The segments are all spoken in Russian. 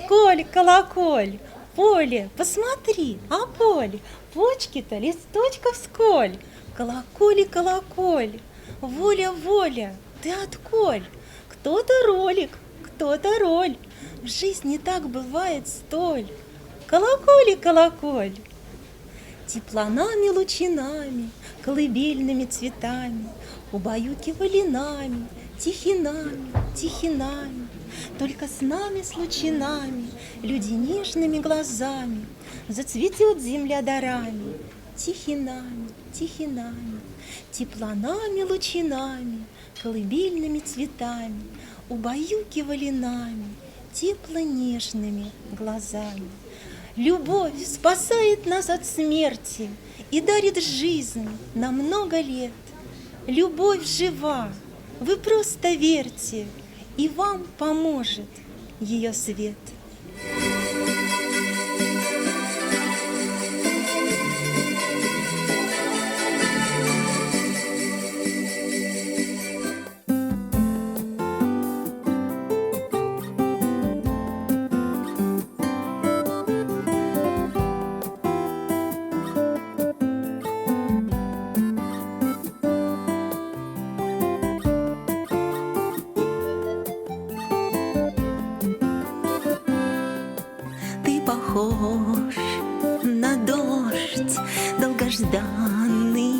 Коль, колоколь, поле, посмотри, а поле, почки-то листочков сколь. Колоколи, колоколь, воля, воля, ты отколь? Кто-то ролик, кто-то роль, в жизни так бывает столь. Колоколи, колоколь. Теплонами, лучинами, колыбельными цветами убаюкивали нами, тихинами, тихинами. Только с нами, с лучинами, люди нежными глазами, зацветет земля дарами, тихинами, тихинами. Теплонами, лучинами, колыбельными цветами убаюкивали нами, тепло-нежными глазами. Любовь спасает нас от смерти и дарит жизнь на много лет. Любовь жива, вы просто верьте, и вам поможет ее свет. Похож на дождь, долгожданный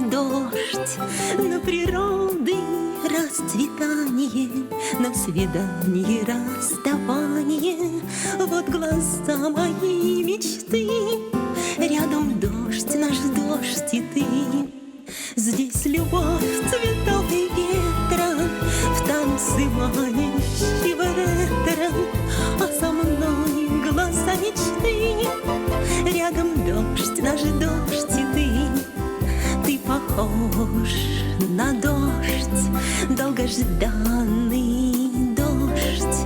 дождь, на природы расцветание, на свидание расставание. Вот глаза мои мечты, рядом дождь, наш дождь и ты. Здесь любовь цветов и ветра, в танце манящего ретро, а со мной глаза мечты, рядом дождь, наш дождь и ты. Ты похож на дождь, долгожданный дождь,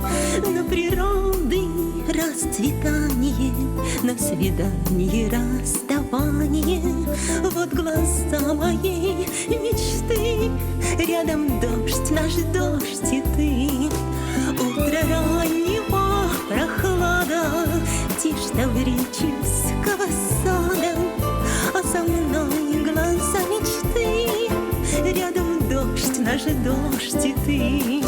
на природы расцветание, на свидание расставание. Вот глаза моей мечты, рядом дождь, наш дождь и ты. Утро раннего прохлада, тишь таврического сада, а со мной глаза мечты, рядом дождь, наш дождь и ты.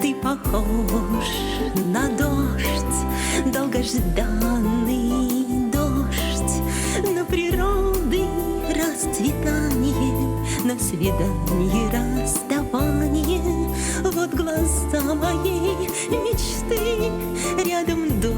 Ты похож на дождь, долгожданный дождь, на природы расцветание, на свидание расставание. Вот глаза моей мечты, рядом дождь.